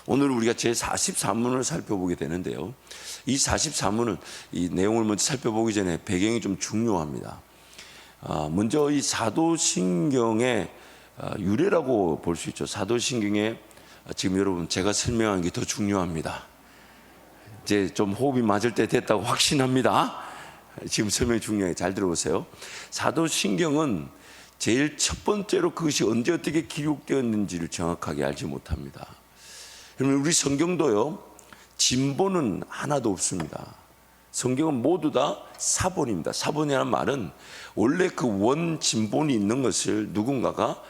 오늘 우리가 제44문을 살펴보게 되는데요. 이 44문은 이 내용을 먼저 살펴보기 전에 배경이 좀 중요합니다. 먼저 이 사도신경의 유래라고 볼 수 있죠. 사도신경에 지금 여러분 제가 설명한 게 더 중요합니다. 이제 좀 호흡이 맞을 때 됐다고 확신합니다. 지금 설명이 중요해요. 잘 들어보세요. 사도신경은 제일 첫 번째로 그것이 언제 어떻게 기록되었는지를 정확하게 알지 못합니다. 그러면 우리 성경도요, 진본은 하나도 없습니다. 성경은 모두 다 사본입니다. 사본이라는 말은 원래 그 원 진본이 있는 것을 누군가가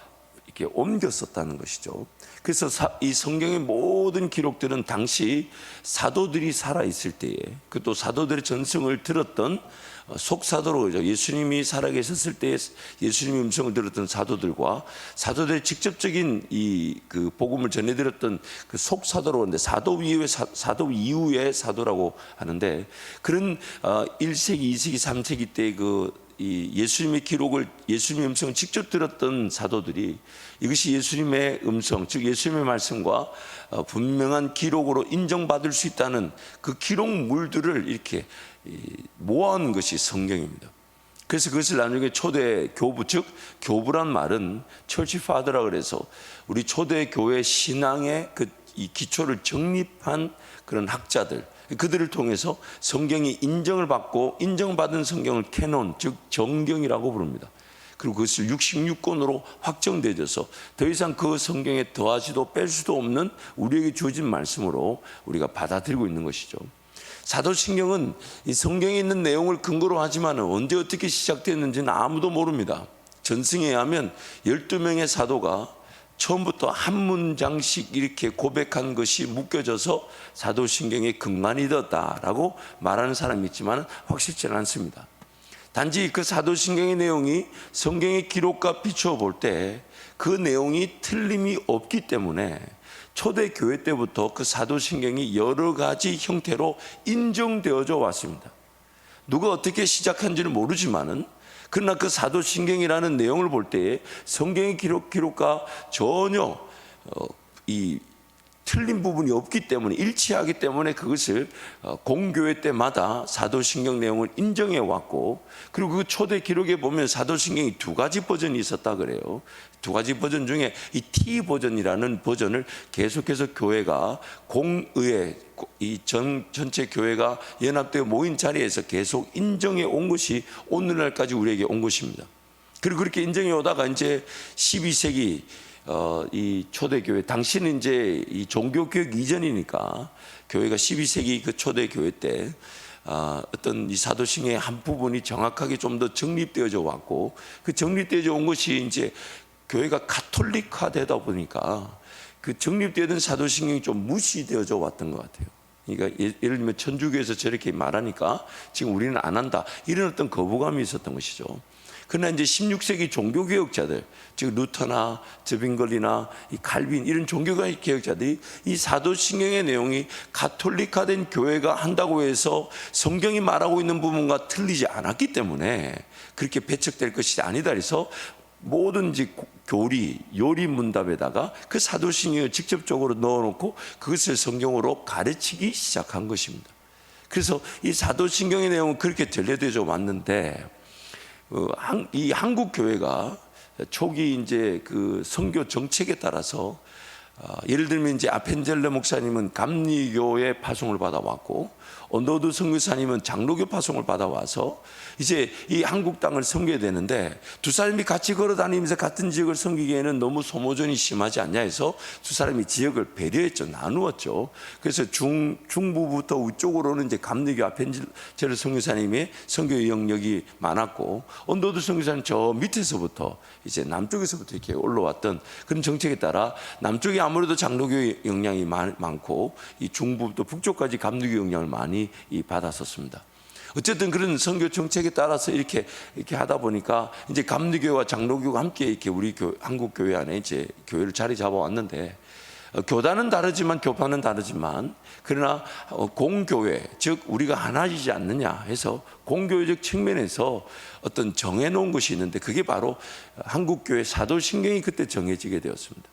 이렇게 옮겨 썼다는 것이죠. 그래서 이 성경의 모든 기록들은 당시 사도들이 살아있을 때에, 그 또 사도들의 전승을 들었던 속사도로, 예수님이 살아계셨을 때에 예수님의 음성을 들었던 사도들과 사도들의 직접적인 그 복음을 전해드렸던 그 속사도로 하는데, 사도 이후의 사도라고 하는데, 그런 1세기, 2세기, 3세기 때 이 예수님의 기록을, 예수님의 음성을 직접 들었던 사도들이 이것이 예수님의 음성, 즉 예수님의 말씀과 분명한 기록으로 인정받을 수 있다는 그 기록물들을 이렇게 모아온 것이 성경입니다. 그래서 그것을 나중에 초대 교부, 즉 교부란 말은 철치 파더라 그래서 우리 초대 교회 신앙의 이 기초를 정립한 그런 학자들, 그들을 통해서 성경이 인정을 받고 인정받은 성경을 캐논, 즉 정경이라고 부릅니다. 그리고 그것을 66권으로 확정되어져서 더 이상 그 성경에 더하지도 뺄 수도 없는 우리에게 주어진 말씀으로 우리가 받아들이고 있는 것이죠. 사도신경은 이 성경에 있는 내용을 근거로 하지만 언제 어떻게 시작됐는지는 아무도 모릅니다. 전승에 의하면 12명의 사도가 처음부터 한 문장씩 이렇게 고백한 것이 묶여져서 사도신경의 근간이 되었다라고 말하는 사람이 있지만 확실치는 않습니다. 단지 그 사도신경의 내용이 성경의 기록과 비추어 볼 때 그 내용이 틀림이 없기 때문에 초대교회 때부터 그 사도신경이 여러 가지 형태로 인정되어져 왔습니다. 누가 어떻게 시작한지는 모르지만은, 그러나 그 사도신경이라는 내용을 볼 때에 성경의 기록과 전혀 이 틀린 부분이 없기 때문에, 일치하기 때문에 그것을 공교회 때마다 사도신경 내용을 인정해 왔고, 그리고 그 초대 기록에 보면 사도신경이 두 가지 버전이 있었다 그래요. 두 가지 버전 중에 이 T 버전이라는 버전을 계속해서 교회가 공의회, 이 전체 교회가 연합되어 모인 자리에서 계속 인정해 온 것이 오늘날까지 우리에게 온 것입니다. 그리고 그렇게 인정해 오다가 이제 12세기 이 초대교회, 당시는 이제 이 종교개혁 이전이니까 교회가 12세기 그 초대교회 때 어떤 이 사도신경의 한 부분이 정확하게 좀 더 정립되어져 왔고, 그 정립되어져 온 것이 이제 교회가 가톨릭화되다 보니까 그 정립되던 사도신경이 좀 무시되어져 왔던 것 같아요. 그러니까 예를 들면 천주교에서 저렇게 말하니까 지금 우리는 안 한다, 이런 어떤 거부감이 있었던 것이죠. 그러나 이제 16세기 종교개혁자들, 즉 루터나 저빙걸이나 이 칼빈, 이런 종교개혁자들이 이 사도신경의 내용이 가톨릭화된 교회가 한다고 해서 성경이 말하고 있는 부분과 틀리지 않았기 때문에 그렇게 배척될 것이 아니다 해서 뭐든지 교리, 요리 문답에다가 그 사도신경을 직접적으로 넣어놓고 그것을 성경으로 가르치기 시작한 것입니다. 그래서 이 사도신경의 내용은 그렇게 전래되어 왔는데, 이 한국 교회가 초기 이제 그 선교 정책에 따라서 예를 들면 이제 아펜젤러 목사님은 감리교의 파송을 받아왔고, 언더우드 선교사님은 장로교 파송을 받아와서 이제 이 한국 땅을 섬겨야 되는데, 두 사람이 같이 걸어 다니면서 같은 지역을 섬기기에는 너무 소모전이 심하지 않냐 해서 두 사람이 지역을 배려했죠. 나누었죠. 그래서 중부부터 위쪽으로는 이제 감리교 아펜젤러 선교사님의 선교 영역이 많았고, 언더우드 선교사는 저 밑에서부터 이제 남쪽에서부터 이렇게 올라왔던 그런 정책에 따라 남쪽이 아무래도 장로교 영향이 많고, 이 중부부터 북쪽까지 감리교 영향을 많이 받았었습니다. 어쨌든 그런 선교 정책에 따라서 이렇게 하다 보니까 이제 감리교와 장로교가 함께 이렇게 우리 한국 교회 안에 이제 교회를 자리 잡아왔는데, 교단은 다르지만 교파는 다르지만, 그러나 공교회, 즉 우리가 하나이지 않느냐 해서 공교회적 측면에서 어떤 정해놓은 것이 있는데, 그게 바로 한국교회 사도신경이 그때 정해지게 되었습니다.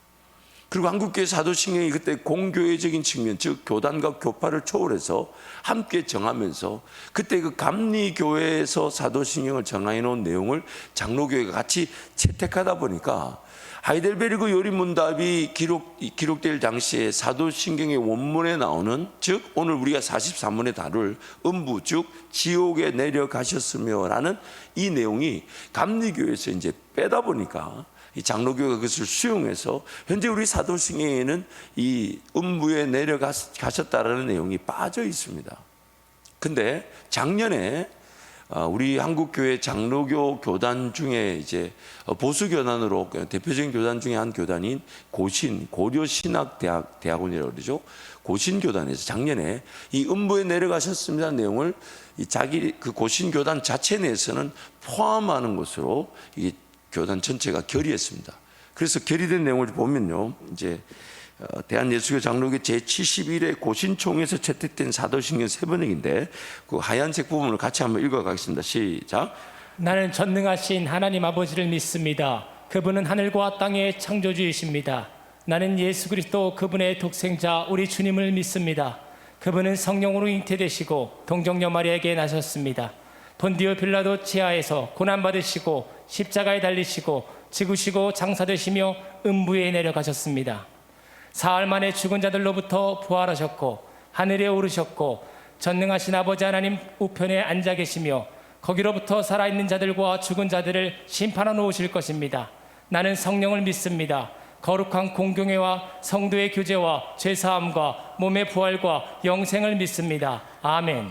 그리고 한국교회 사도신경이 그때 공교회적인 측면, 즉 교단과 교파를 초월해서 함께 정하면서 그때 그 감리교회에서 사도신경을 정해 놓은 내용을 장로교회가 같이 채택하다 보니까 하이델베르그 요리문답이 기록될 당시에 사도신경의 원문에 나오는, 즉 오늘 우리가 43문에 다룰 음부, 즉 지옥에 내려가셨으며 라는 이 내용이 감리교회에서 이제 빼다 보니까 이 장로교가 그것을 수용해서 현재 우리 사도신경에는 이 음부에 내려가셨다라는 내용이 빠져 있습니다. 근데 작년에 우리 한국교회 장로교 교단 중에 이제 보수 교단으로 대표적인 교단 중에 한 교단인 고려신학대학원이라고 그러죠. 고신교단에서 작년에 이 음부에 내려가셨습니다 내용을 자기 그 고신교단 자체 내에서는 포함하는 것으로 이 교단 전체가 결의했습니다. 그래서 결의된 내용을 보면요, 이제 대한예수교 장로교 제71회 고신총회에서 채택된 사도신경 세번역인데 그 하얀색 부분을 같이 한번 읽어가겠습니다. 시작. 나는 전능하신 하나님 아버지를 믿습니다. 그분은 하늘과 땅의 창조주이십니다. 나는 예수 그리스도 그분의 독생자 우리 주님을 믿습니다. 그분은 성령으로 잉태되시고 동정녀 마리아에게 나셨습니다. 본디오 빌라도 치하에서 고난받으시고 십자가에 달리시고 죽으시고 장사되시며 음부에 내려가셨습니다. 사흘 만에 죽은 자들로부터 부활하셨고 하늘에 오르셨고 전능하신 아버지 하나님 우편에 앉아 계시며 거기로부터 살아있는 자들과 죽은 자들을 심판하러 오실 것입니다. 나는 성령을 믿습니다. 거룩한 공경회와 성도의 교제와 죄사함과 몸의 부활과 영생을 믿습니다. 아멘.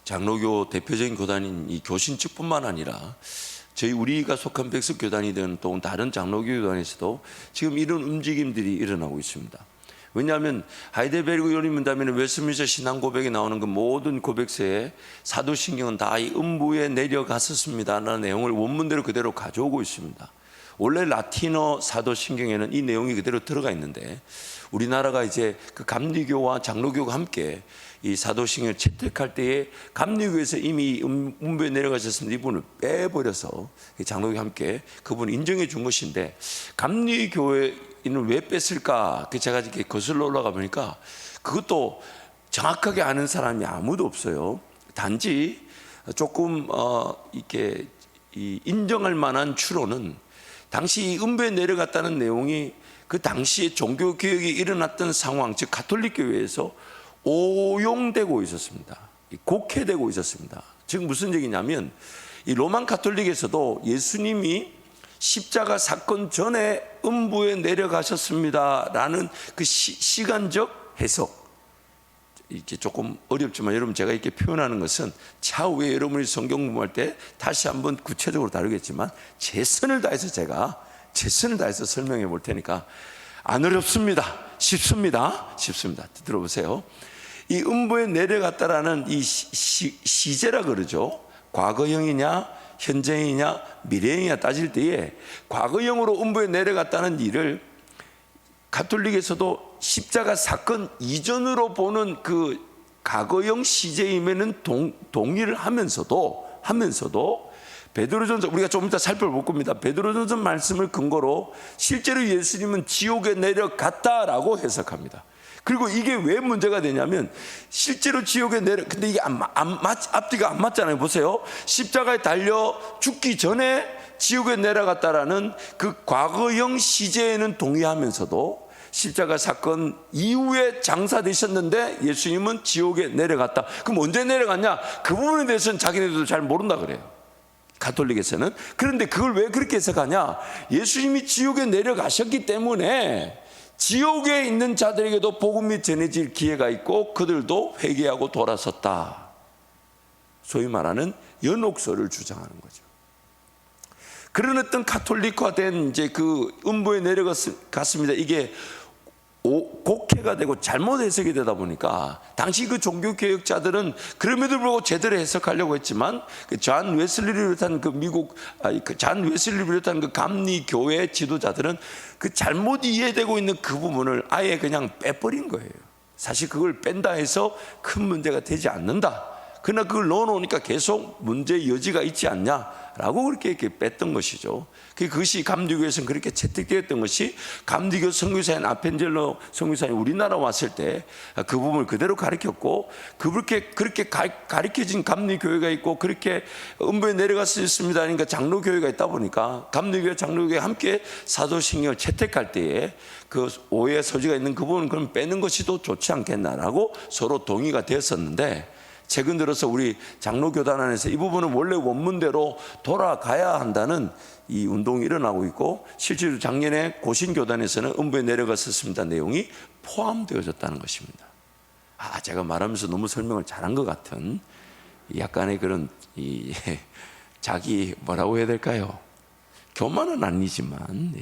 장로교 대표적인 교단인 이 교신 측뿐만 아니라 우리가 속한 백석교단이든 또 다른 장로교 교단에서도 지금 이런 움직임들이 일어나고 있습니다. 왜냐하면 하이델베르그 요리문답에는 웨스트민스터 신앙 고백에 나오는 그 모든 고백서에 사도신경은 다 이 음부에 내려갔었습니다라는 내용을 원문대로 그대로 가져오고 있습니다. 원래 라틴어 사도신경에는 이 내용이 그대로 들어가 있는데 우리나라가 이제 그 감리교와 장로교가 함께 이 사도신경을 채택할 때에 감리교에서 이미 음부에 내려가셨습니다. 이 부분을 빼버려서 장로교와 함께 그분을 인정해 준 것인데 감리교회는 왜 뺐을까? 제가 이렇게 거슬러 올라가 보니까 그것도 정확하게 아는 사람이 아무도 없어요. 단지 조금 이렇게 인정할 만한 추론은 당시 음부에 내려갔다는 내용이 그 당시에 종교 개혁이 일어났던 상황, 즉 가톨릭 교회에서 오용되고 있었습니다. 곡해되고 있었습니다. 즉 무슨 얘기냐면 이 로만 가톨릭에서도 예수님이 십자가 사건 전에 음부에 내려가셨습니다라는 그 시간적 해석, 이게 조금 어렵지만 여러분 제가 이렇게 표현하는 것은 차후에 여러분이 성경 공부할 때 다시 한번 구체적으로 다루겠지만 최선을 다해서 설명해 볼 테니까 안 어렵습니다. 쉽습니다. 들어보세요. 이 음부에 내려갔다라는 이 시제라 그러죠. 과거형이냐 현재형이냐 미래형이냐 따질 때에 과거형으로 음부에 내려갔다는 일을 가톨릭에서도 십자가 사건 이전으로 보는 그 과거형 시제임에는 동의를 하면서도 베드로전서 우리가 좀 이따 살펴볼 겁니다. 베드로전서 말씀을 근거로 실제로 예수님은 지옥에 내려갔다라고 해석합니다. 그리고 이게 왜 문제가 되냐면 실제로 지옥에 근데 이게 앞뒤가 안 맞잖아요. 보세요. 십자가에 달려 죽기 전에 지옥에 내려갔다라는 그 과거형 시제에는 동의하면서도 십자가 사건 이후에 장사되셨는데 예수님은 지옥에 내려갔다. 그럼 언제 내려갔냐? 그 부분에 대해서는 자기네들도 잘 모른다 그래요. 가톨릭에서는. 그런데 그걸 왜 그렇게 해석하냐? 예수님이 지옥에 내려가셨기 때문에 지옥에 있는 자들에게도 복음이 전해질 기회가 있고 그들도 회개하고 돌아섰다. 소위 말하는 연옥설을 주장하는 거죠. 그런 어떤 가톨릭화된 이제 그 음부에 내려갔습니다. 이게 곡해가 되고 잘못 해석이 되다 보니까 당시 그 종교 개혁자들은 그럼에도 불구하고 제대로 해석하려고 했지만 존 웨슬리를 비롯한 존 웨슬리를 비롯한 그 감리 교회 지도자들은 그 잘못 이해되고 있는 그 부분을 아예 그냥 빼버린 거예요. 사실 그걸 뺀다 해서 큰 문제가 되지 않는다. 그러나 그걸 넣어놓으니까 계속 문제의 여지가 있지 않냐라고 그렇게 뺐던 것이죠. 그것이 감리교에서는 그렇게 채택되었던 것이 감리교 선교사인 아펜젤로 선교사님 우리나라 왔을 때 그 부분을 그대로 가르쳤고, 그렇게 가르쳐진 감리교회가 있고 그렇게 음부에 내려갔습니다. 그러니까 장로교회가 있다 보니까 감리교회 장로교회 함께 사도신경을 채택할 때에 그 오해의 소지가 있는 그 부분은 그럼 빼는 것이 더 좋지 않겠나라고 서로 동의가 되었었는데, 최근 들어서 우리 장로교단 안에서 이 부분은 원래 원문대로 돌아가야 한다는 이 운동이 일어나고 있고, 실제로 작년에 고신교단에서는 음부에 내려갔었습니다 내용이 포함되어졌다는 것입니다. 제가 말하면서 너무 설명을 잘한 것 같은 약간의 그런 자기 뭐라고 해야 될까요? 교만은 아니지만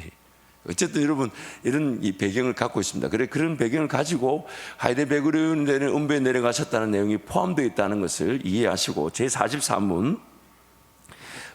어쨌든 여러분 이런 이 배경을 갖고 있습니다. 그런 배경을 가지고 하이델베르크는 음부에 내려가셨다는 내용이 포함되어 있다는 것을 이해하시고, 제44문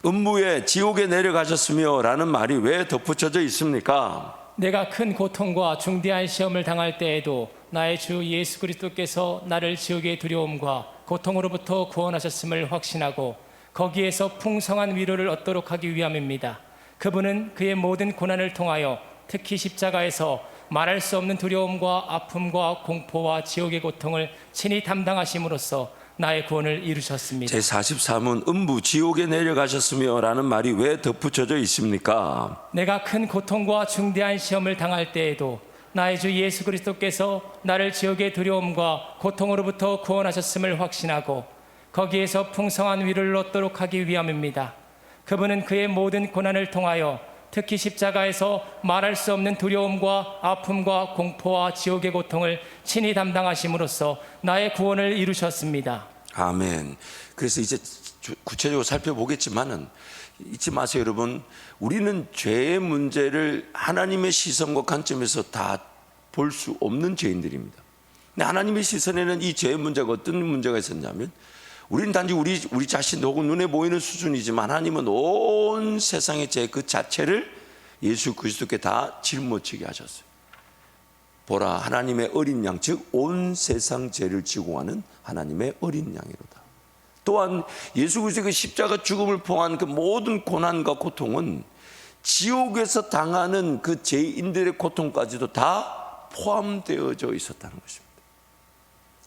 음부에 지옥에 내려가셨으며 라는 말이 왜 덧붙여져 있습니까? 내가 큰 고통과 중대한 시험을 당할 때에도 나의 주 예수 그리스도께서 나를 지옥의 두려움과 고통으로부터 구원하셨음을 확신하고 거기에서 풍성한 위로를 얻도록 하기 위함입니다. 그분은 그의 모든 고난을 통하여 특히 십자가에서 말할 수 없는 두려움과 아픔과 공포와 지옥의 고통을 친히 담당하심으로써 나의 구원을 이루셨습니다. 제44문 음부 지옥에 내려가셨으며 라는 말이 왜 덧붙여져 있습니까? 내가 큰 고통과 중대한 시험을 당할 때에도 나의 주 예수 그리스도께서 나를 지옥의 두려움과 고통으로부터 구원하셨음을 확신하고 거기에서 풍성한 위로를 얻도록 하기 위함입니다. 그분은 그의 모든 고난을 통하여 특히 십자가에서 말할 수 없는 두려움과 아픔과 공포와 지옥의 고통을 친히 담당하심으로써 나의 구원을 이루셨습니다. 아멘. 그래서 이제 구체적으로 살펴보겠지만은 잊지 마세요, 여러분. 우리는 죄의 문제를 하나님의 시선과 관점에서 다 볼 수 없는 죄인들입니다. 근데 하나님의 시선에는 이 죄의 문제가 어떤 문제가 있었냐면, 우리는 단지 우리 자신 혹은 눈에 보이는 수준이지만 하나님은 온 세상의 죄 그 자체를 예수 그리스도께 다 짊어지게 하셨어요. 보라, 하나님의 어린 양, 즉 온 세상 죄를 지고 가는 하나님의 어린 양이로다. 또한 예수 그리스도의 그 십자가 죽음을 포함한 그 모든 고난과 고통은 지옥에서 당하는 그 죄인들의 고통까지도 다 포함되어져 있었다는 것입니다.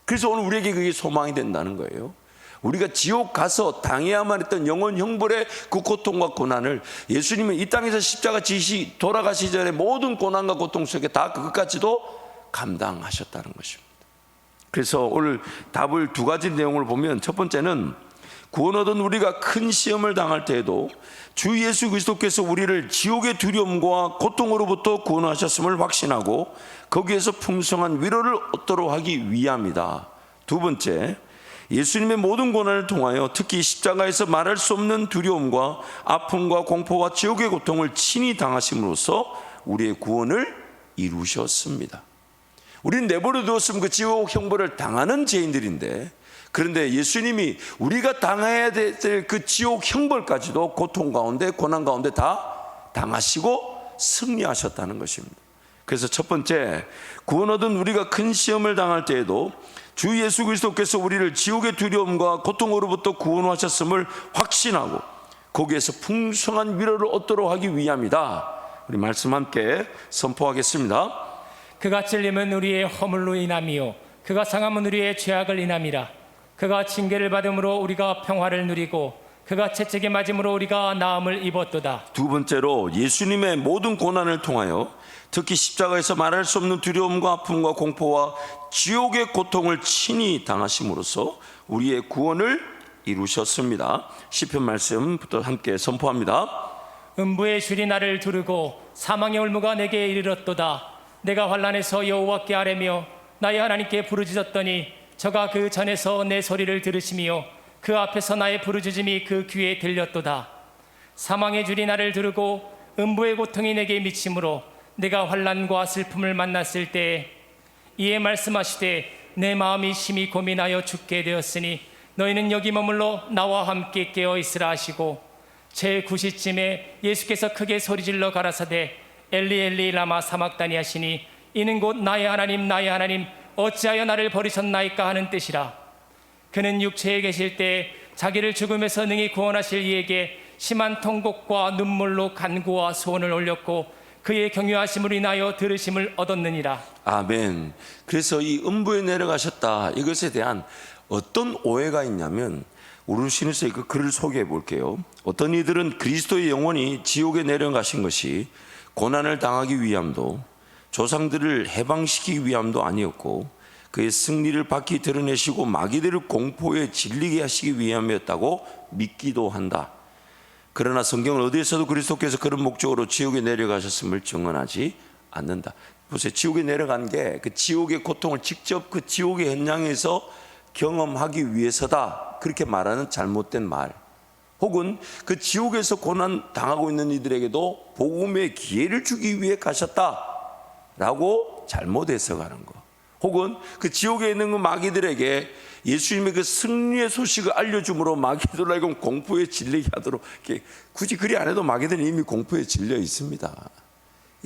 그래서 오늘 우리에게 그게 소망이 된다는 거예요. 우리가 지옥 가서 당해야만 했던 영원 형벌의 그 고통과 고난을 예수님은 이 땅에서 십자가 지시 돌아가시 전에 모든 고난과 고통 속에 다 그것까지도 감당하셨다는 것입니다. 그래서 오늘 답을 두 가지 내용을 보면, 첫 번째는 구원 얻은 우리가 큰 시험을 당할 때에도 주 예수 그리스도께서 우리를 지옥의 두려움과 고통으로부터 구원하셨음을 확신하고 거기에서 풍성한 위로를 얻도록 하기 위함이다. 두 번째, 예수님의 모든 고난을 통하여 특히 십자가에서 말할 수 없는 두려움과 아픔과 공포와 지옥의 고통을 친히 당하심으로써 우리의 구원을 이루셨습니다. 우리는 내버려 두었으면 그 지옥 형벌을 당하는 죄인들인데, 그런데 예수님이 우리가 당해야 될 그 지옥 형벌까지도 고통 가운데 고난 가운데 다 당하시고 승리하셨다는 것입니다. 그래서 첫 번째, 구원 얻은 우리가 큰 시험을 당할 때에도 주 예수 그리스도께서 우리를 지옥의 두려움과 고통으로부터 구원하셨음을 확신하고 거기에서 풍성한 위로를 얻도록 하기 위함이다. 우리 말씀 함께 선포하겠습니다. 그가 찔림은 우리의 허물로 인함이요 그가 상함은 우리의 죄악을 인함이라. 그가 징계를 받음으로 우리가 평화를 누리고 그가 채찍에 맞음으로 우리가 나음을 입었도다. 두 번째로, 예수님의 모든 고난을 통하여 특히 십자가에서 말할 수 없는 두려움과 아픔과 공포와 지옥의 고통을 친히 당하심으로써 우리의 구원을 이루셨습니다. 시편 말씀부터 함께 선포합니다. 음부의 줄이 나를 두르고 사망의 올무가 내게 이르렀도다. 내가 환난에서 여호와께 아뢰며 나의 하나님께 부르짖었더니 저가 그 전에서 내 소리를 들으시며 그 앞에서 나의 부르짖음이 그 귀에 들렸도다. 사망의 줄이 나를 두르고 음부의 고통이 내게 미치므로 내가 환난과 슬픔을 만났을 때에 이에 말씀하시되 내 마음이 심히 고민하여 죽게 되었으니 너희는 여기 머물러 나와 함께 깨어 있으라 하시고, 제9시쯤에 예수께서 크게 소리질러 가라사대 엘리 엘리 라마 사막다니 하시니 이는 곧 나의 하나님 나의 하나님 어찌하여 나를 버리셨나이까 하는 뜻이라. 그는 육체에 계실 때 자기를 죽음에서 능히 구원하실 이에게 심한 통곡과 눈물로 간구와 소원을 올렸고 그의 경유하심으로 인하여 들으심을 얻었느니라. 아멘. 그래서 이 음부에 내려가셨다, 이것에 대한 어떤 오해가 있냐면, 우르시누스의 그 글을 소개해 볼게요. 어떤 이들은 그리스도의 영혼이 지옥에 내려가신 것이 고난을 당하기 위함도 조상들을 해방시키기 위함도 아니었고 그의 승리를 바퀴 드러내시고 마귀들을 공포에 질리게 하시기 위함이었다고 믿기도 한다. 그러나 성경은 어디에서도 그리스도께서 그런 목적으로 지옥에 내려가셨음을 증언하지 않는다. 보세요. 지옥에 내려간 게 그 지옥의 고통을 직접 그 지옥의 현장에서 경험하기 위해서다, 그렇게 말하는 잘못된 말, 혹은 그 지옥에서 고난 당하고 있는 이들에게도 복음의 기회를 주기 위해 가셨다라고 잘못 해석하는 거, 혹은 그 지옥에 있는 그 마귀들에게 예수님의 그 승리의 소식을 알려줌으로 마귀들 알고 공포에 질리게 하도록, 굳이 그리 안 해도 마귀들은 이미 공포에 질려 있습니다.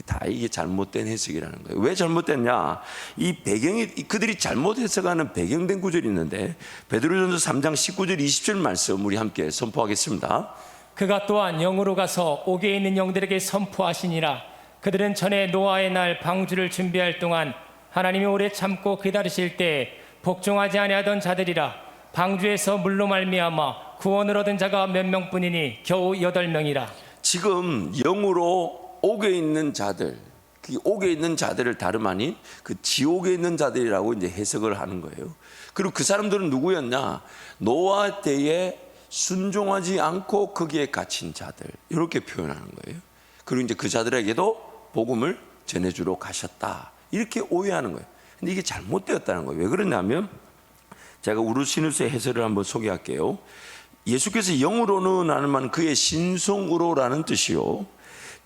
다 이게 잘못된 해석이라는 거예요. 왜 잘못됐냐? 이 배경이, 그들이 잘못 해석하는 배경된 구절이 있는데, 베드로전서 3장 19절 20절 말씀 우리 함께 선포하겠습니다. 그가 또한 영으로 가서 옥에 있는 영들에게 선포하시니라. 그들은 전에 노아의 날 방주를 준비할 동안 하나님이 오래 참고 기다리실 때 복종하지 아니하던 자들이라. 방주에서 물로 말미암아 구원을 얻은 자가 몇 명뿐이니 겨우 8명이라. 지금 영으로 옥에 있는 자들, 그 옥에 있는 자들을 다름 아닌 그 지옥에 있는 자들이라고 이제 해석을 하는 거예요. 그리고 그 사람들은 누구였냐? 노아 때에 순종하지 않고 거기에 갇힌 자들, 이렇게 표현하는 거예요. 그리고 이제 그 자들에게도 복음을 전해주러 가셨다, 이렇게 오해하는 거예요. 근데 이게 잘못되었다는 거예요. 왜 그러냐면, 제가 우르시누스의 해설을 한번 소개할게요. 예수께서 영으로는 하는 그의 신성으로라는 뜻이요,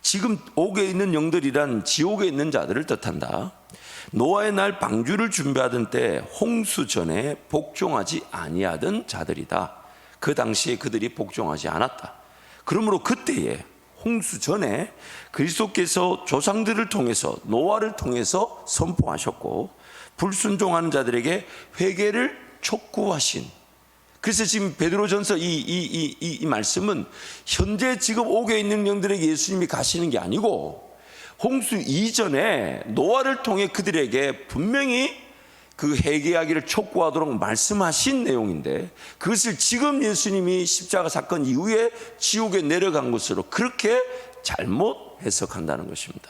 지금 옥에 있는 영들이란 지옥에 있는 자들을 뜻한다. 노아의 날 방주를 준비하던 때 홍수 전에 복종하지 아니하던 자들이다. 그 당시에 그들이 복종하지 않았다. 그러므로 그때에 홍수 전에 그리스도께서 조상들을 통해서, 노아를 통해서 선포하셨고 불순종하는 자들에게 회개를 촉구하신, 그래서 지금 베드로전서 이 말씀은 현재 지금 옥에 있는 영들에게 예수님이 가시는 게 아니고 홍수 이전에 노아를 통해 그들에게 분명히 그 회개하기를 촉구하도록 말씀하신 내용인데, 그것을 지금 예수님이 십자가 사건 이후에 지옥에 내려간 것으로 그렇게 잘못 해석한다는 것입니다.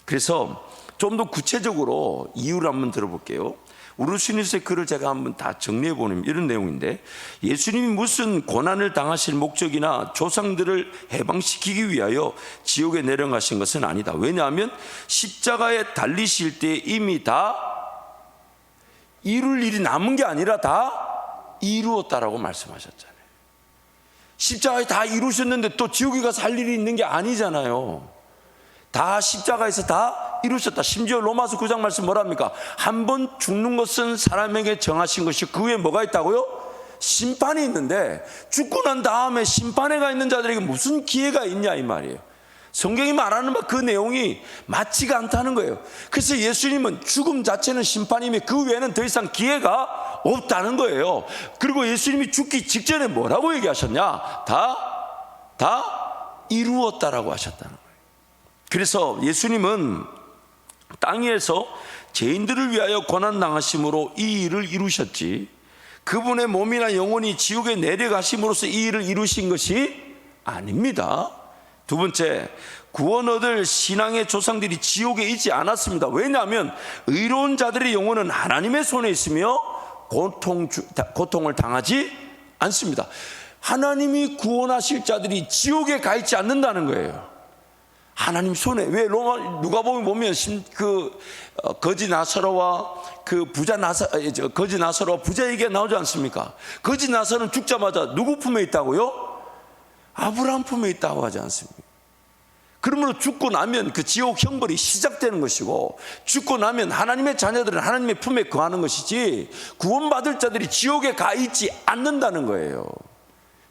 그래서 좀 더 구체적으로 이유를 한번 들어볼게요. 우르시누스의 글을 제가 한번 다 정리해 보면 이런 내용인데, 예수님이 무슨 고난을 당하실 목적이나 조상들을 해방시키기 위하여 지옥에 내려가신 것은 아니다. 왜냐하면 십자가에 달리실 때 이미 다 이룰 일이 남은 게 아니라 다 이루었다라고 말씀하셨잖아요. 십자가에 다 이루셨는데 또 지옥에 가서 할 일이 있는 게 아니잖아요. 다 십자가에서 다 이루셨다. 심지어 로마서 9장 말씀 뭐랍니까? 한 번 죽는 것은 사람에게 정하신 것이, 그 위에 뭐가 있다고요? 심판이 있는데, 죽고 난 다음에 심판에 가 있는 자들에게 무슨 기회가 있냐 이 말이에요. 성경이 말하는 그 내용이 맞지가 않다는 거예요. 그래서 예수님은 죽음 자체는 심판이며 그 외에는 더 이상 기회가 없다는 거예요. 그리고 예수님이 죽기 직전에 뭐라고 얘기하셨냐? 다 이루었다라고 하셨다는 거예요. 그래서 예수님은 땅 위에서 죄인들을 위하여 고난당하심으로 이 일을 이루셨지, 그분의 몸이나 영혼이 지옥에 내려가심으로써 이 일을 이루신 것이 아닙니다. 두 번째, 구원 얻을 신앙의 조상들이 지옥에 있지 않았습니다. 왜냐하면 의로운 자들의 영혼은 하나님의 손에 있으며 고통을 당하지 않습니다. 하나님이 구원하실 자들이 지옥에 가 있지 않는다는 거예요. 하나님 손에. 왜 누가복음 보면 거지 나사로와 거지 나사로와 부자 얘기가 나오지 않습니까? 거지 나사로는 죽자마자 누구 품에 있다고요? 아브라함 품에 있다고 하지 않습니까? 그러므로 죽고 나면 그 지옥 형벌이 시작되는 것이고, 죽고 나면 하나님의 자녀들은 하나님의 품에 거하는 것이지, 구원받을 자들이 지옥에 가 있지 않는다는 거예요.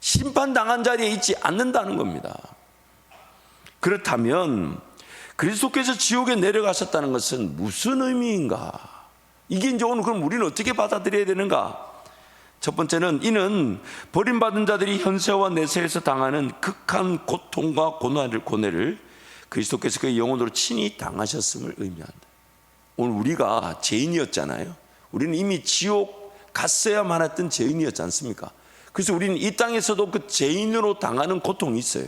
심판당한 자리에 있지 않는다는 겁니다. 그렇다면 그리스도께서 지옥에 내려가셨다는 것은 무슨 의미인가? 이게 이제 오늘 그럼 우리는 어떻게 받아들여야 되는가? 첫 번째는 이는 버림받은 자들이 현세와 내세에서 당하는 극한 고통과 고뇌를 그리스도께서 그의 영혼으로 친히 당하셨음을 의미한다. 오늘 우리가 죄인이었잖아요. 우리는 이미 지옥 갔어야만 했던 죄인이었지 않습니까? 그래서 우리는 이 땅에서도 그 죄인으로 당하는 고통이 있어요.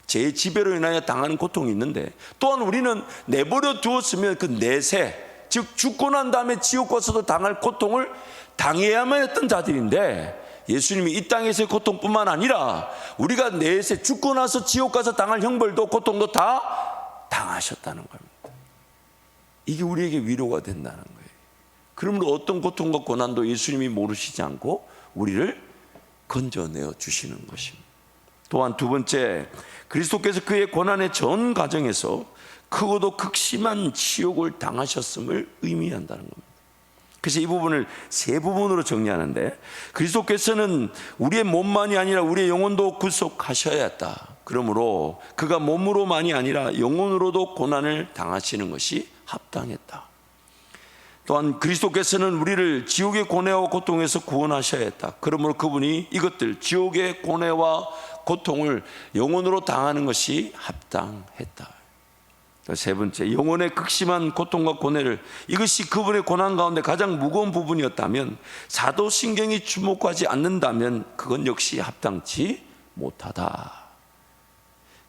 죄의 지배로 인하여 당하는 고통이 있는데, 또한 우리는 내버려 두었으면 그 내세, 즉 죽고 난 다음에 지옥 가서도 당할 고통을 당해야만 했던 자들인데, 예수님이 이 땅에서의 고통뿐만 아니라 우리가 내세 죽고 나서 지옥 가서 당할 형벌도 고통도 다 당하셨다는 겁니다. 이게 우리에게 위로가 된다는 거예요. 그러므로 어떤 고통과 고난도 예수님이 모르시지 않고 우리를 건져내어 주시는 것입니다. 또한 두 번째, 그리스도께서 그의 고난의 전 과정에서 크고도 극심한 치욕을 당하셨음을 의미한다는 겁니다. 그래서 이 부분을 세 부분으로 정리하는데, 그리스도께서는 우리의 몸만이 아니라 우리의 영혼도 구속하셔야 했다. 그러므로 그가 몸으로만이 아니라 영혼으로도 고난을 당하시는 것이 합당했다. 또한 그리스도께서는 우리를 지옥의 고뇌와 고통에서 구원하셔야 했다. 그러므로 그분이 이것들, 지옥의 고뇌와 고통을 영혼으로 당하는 것이 합당했다. 세 번째, 영혼의 극심한 고통과 고뇌를, 이것이 그분의 고난 가운데 가장 무거운 부분이었다면, 사도신경이 주목하지 않는다면 그건 역시 합당치 못하다.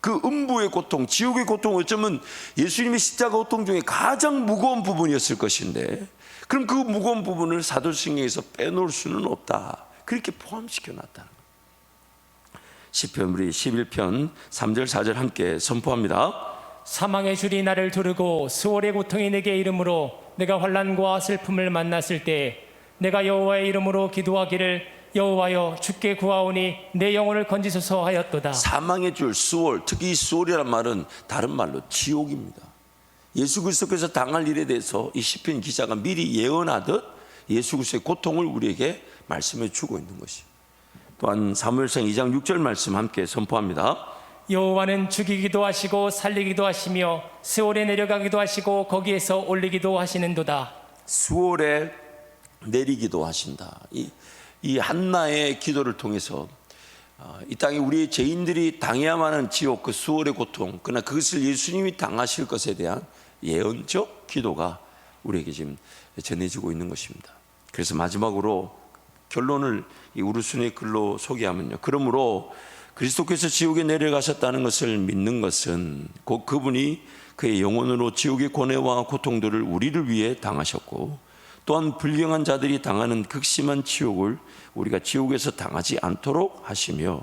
그 음부의 고통, 지옥의 고통, 어쩌면 예수님의 십자가 고통 중에 가장 무거운 부분이었을 것인데, 그럼 그 무거운 부분을 사도신경에서 빼놓을 수는 없다. 그렇게 포함시켜 놨다는 거예요. 시편 우리 11편 3절 4절 함께 선포합니다. 사망의 줄이 나를 두르고 수월의 고통이 내게 이름으로 내가 환난과 슬픔을 만났을 때 내가 여호와의 이름으로 기도하기를 여호와여 주께 구하오니 내 영혼을 건지소서 하였도다. 사망의 줄 수월, 특히 이 수월이란 말은 다른 말로 지옥입니다. 예수 그리스도께서 당할 일에 대해서 이 시편 기자가 미리 예언하듯 예수 그리스도의 고통을 우리에게 말씀해 주고 있는 것이. 또한 사무엘상 2장 6절 말씀 함께 선포합니다. 여호와는 죽이기도 하시고 살리기도 하시며 스올에 내려가기도 하시고 거기에서 올리기도 하시는도다. 수월에 내리기도 하신다. 이 한나의 기도를 통해서 이 땅에 우리의 죄인들이 당해야만 하는 지옥, 그 수월의 고통, 그러나 그것을 예수님이 당하실 것에 대한 예언적 기도가 우리에게 지금 전해지고 있는 것입니다. 그래서 마지막으로 결론을 이 우르순의 글로 소개하면요, 그러므로 그리스도께서 지옥에 내려가셨다는 것을 믿는 것은 곧 그분이 그의 영혼으로 지옥의 고뇌와 고통들을 우리를 위해 당하셨고, 또한 불경한 자들이 당하는 극심한 치욕을 우리가 지옥에서 당하지 않도록 하시며,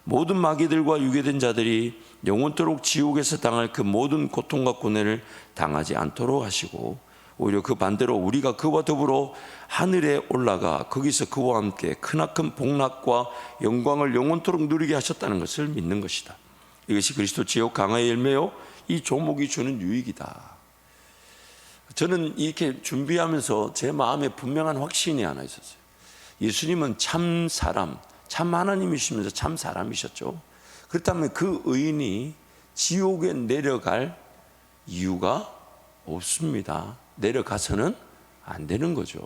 모든 마귀들과 유괴된 자들이 영원토록 지옥에서 당할 그 모든 고통과 고뇌를 당하지 않도록 하시고, 오히려 그 반대로 우리가 그와 더불어 하늘에 올라가 거기서 그와 함께 크나큰 복락과 영광을 영원토록 누리게 하셨다는 것을 믿는 것이다. 이것이 그리스도 지옥 강화의 열매요, 이 종목이 주는 유익이다. 저는 이렇게 준비하면서 제 마음에 분명한 확신이 하나 있었어요. 예수님은 참 사람, 참 하나님이시면서 참 사람이셨죠. 그렇다면 그 의인이 지옥에 내려갈 이유가 없습니다. 내려가서는 안 되는 거죠.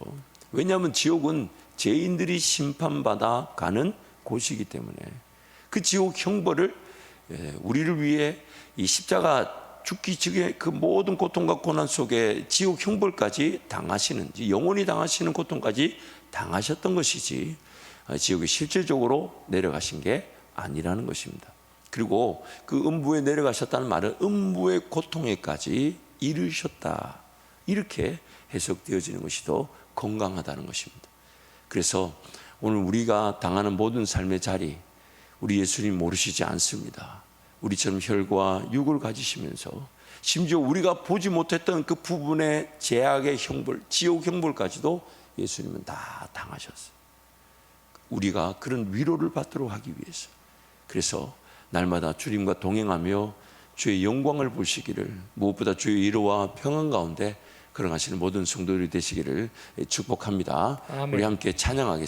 왜냐하면 지옥은 죄인들이 심판받아 가는 곳이기 때문에 그 지옥 형벌을 우리를 위해 이 십자가 죽기 전에 그 모든 고통과 고난 속에 지옥 형벌까지 당하시는, 영원히 당하시는 고통까지 당하셨던 것이지 지옥에 실질적으로 내려가신 게 아니라는 것입니다. 그리고 그 음부에 내려가셨다는 말은 음부의 고통에까지 이르셨다, 이렇게 해석되어지는 것이 더 건강하다는 것입니다. 그래서 오늘 우리가 당하는 모든 삶의 자리, 우리 예수님 모르시지 않습니다. 우리처럼 혈과 육을 가지시면서 심지어 우리가 보지 못했던 그 부분의 제약의 형벌, 지옥 형벌까지도 예수님은 다 당하셨어요. 우리가 그런 위로를 받도록 하기 위해서. 그래서 날마다 주님과 동행하며 주의 영광을 보시기를, 무엇보다 주의 위로와 평안 가운데 걸어가시는 모든 성도들이 되시기를 축복합니다. 아멘. 우리 함께 찬양하겠습니다.